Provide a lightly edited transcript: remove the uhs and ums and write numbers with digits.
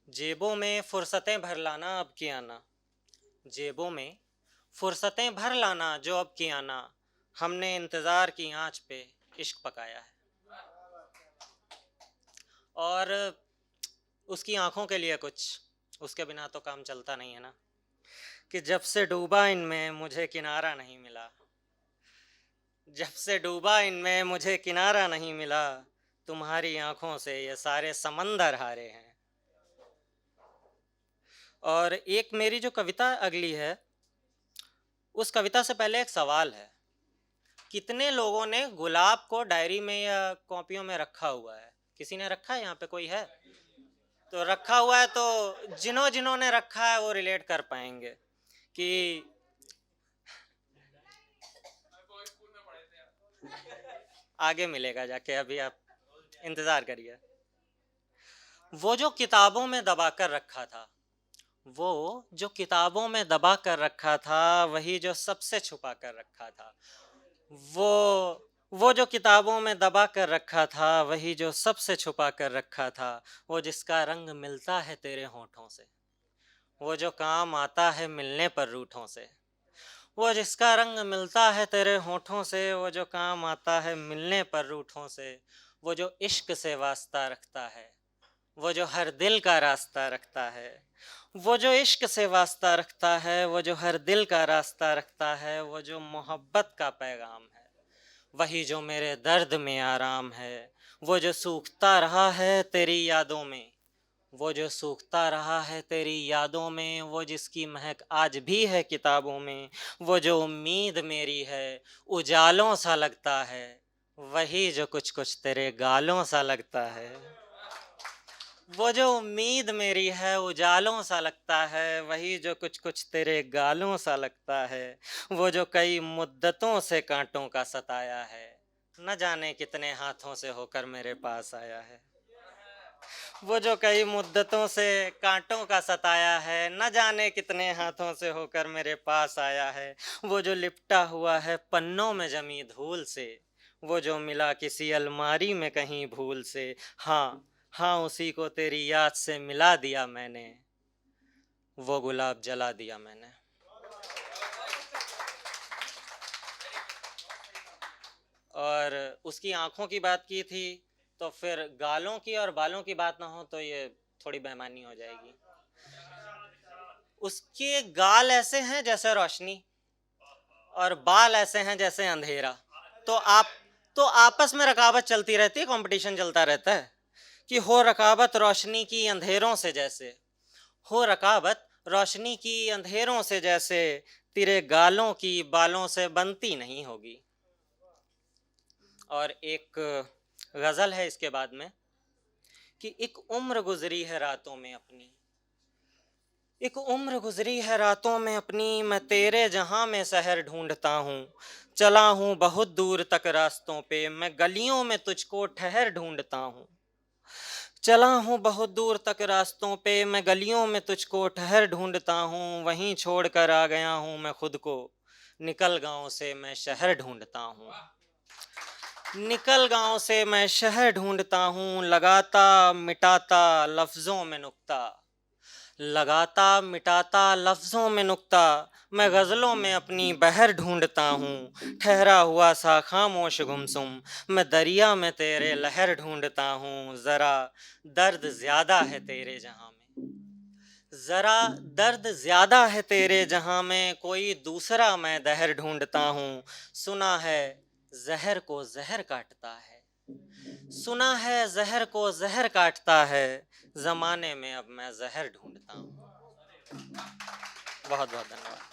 जेबों में फुर्सतें भर लाना अब की आना, जेबों में फुर्सतें भर लाना जो अब की आना, हमने इंतज़ार की आँच पे इश्क पकाया है। और उसकी आँखों के लिए कुछ, उसके बिना तो काम चलता नहीं है ना, कि जब से डूबा इनमें मुझे किनारा नहीं मिला, जब से डूबा इनमें मुझे किनारा नहीं मिला, तुम्हारी आँखों से ये सारे समंदर हारे हैं। और एक मेरी जो कविता अगली है, उस कविता से पहले एक सवाल है। कितने लोगों ने गुलाब को डायरी में या कॉपियों में रखा हुआ है? किसी ने रखा है? यहाँ पे कोई है तो रखा हुआ है, तो जिन्होंने रखा है वो रिलेट कर पाएंगे कि आगे मिलेगा जाके, अभी आप इंतजार करिए। वो जो किताबों में दबा कर रखा था, वो जो किताबों में दबा कर रखा था, वही जो सबसे छुपा कर रखा था। वो जो किताबों में दबा कर रखा था, वही जो सबसे छुपा कर रखा था। वो जिसका रंग मिलता है तेरे होठों से, वो जो काम आता है मिलने पर रूठों से। वो जिसका रंग मिलता है तेरे होठों से, वो जो काम आता है मिलने पर रूठों से। वो जो इश्क से वास्ता रखता है, वो जो हर दिल का रास्ता रखता है। वो जो इश्क से वास्ता रखता है, वो जो हर दिल का रास्ता रखता है। वो जो मोहब्बत का पैगाम है, वही जो मेरे दर्द में आराम है। वो जो सूखता रहा है तेरी यादों में, वो जो सूखता रहा है तेरी यादों में। वो जिसकी महक आज भी है किताबों में। वो जो उम्मीद मेरी है उजालों सा लगता है, वही जो कुछ कुछ तेरे गालों सा लगता है। वो जो उम्मीद मेरी है उजालों सा लगता है, वही जो कुछ कुछ तेरे गालों सा लगता है। वो जो कई मुद्दतों से कांटों का सताया है, न जाने कितने हाथों से होकर मेरे पास आया है। वो जो कई मुद्दतों से कांटों का सताया है, न जाने कितने हाथों से होकर मेरे पास आया है। वो जो लिपटा हुआ है पन्नों में जमी धूल से, वो जो मिला किसी अलमारी में कहीं भूल से। हाँ हाँ, उसी को तेरी याद से मिला दिया मैंने, वो गुलाब जला दिया मैंने। और उसकी आंखों की बात की थी, तो फिर गालों की और बालों की बात ना हो तो ये थोड़ी बेईमानी हो जाएगी। उसके गाल ऐसे हैं जैसे रोशनी, और बाल ऐसे हैं जैसे अंधेरा। तो आप तो आपस में रकाबत चलती रहती है, कंपटीशन चलता रहता है कि हो रकाबत रोशनी की अंधेरों से जैसे, हो रकाबत रोशनी की अंधेरों से जैसे, तेरे गालों की बालों से बनती नहीं होगी। और एक गजल है इसके बाद में कि एक उम्र गुजरी है रातों में अपनी, एक उम्र गुजरी है रातों में अपनी, मैं तेरे जहां में शहर ढूंढता हूँ। चला हूँ बहुत दूर तक रास्तों पे, मैं गलियों में तुझको ठहर ढूंढता हूँ। चला हूँ बहुत दूर तक रास्तों पे, मैं गलियों में तुझको ठहर ढूंढता हूँ। वहीं छोड़ कर आ गया हूँ मैं खुद को, निकल गांव से मैं शहर ढूंढता हूँ। निकल गांव से मैं शहर ढूंढता हूँ, लगाता मिटाता लफ्जों में नुक्ता, लगाता मिटाता लफ्जों में नुक्ता। मैं गज़लों में अपनी बहर ढूंढता हूँ, ठहरा हुआ सा खामोश गुमसुम, मैं दरिया में तेरे लहर ढूंढता हूँ। ज़रा दर्द ज़्यादा है तेरे जहाँ में, ज़रा दर्द ज़्यादा है तेरे जहाँ में, कोई दूसरा मैं दहर ढूंढता हूँ। सुना है जहर को जहर काटता है, सुना है जहर को जहर काटता है, ज़माने में अब मैं जहर ढूंढता हूँ। बहुत बहुत धन्यवाद।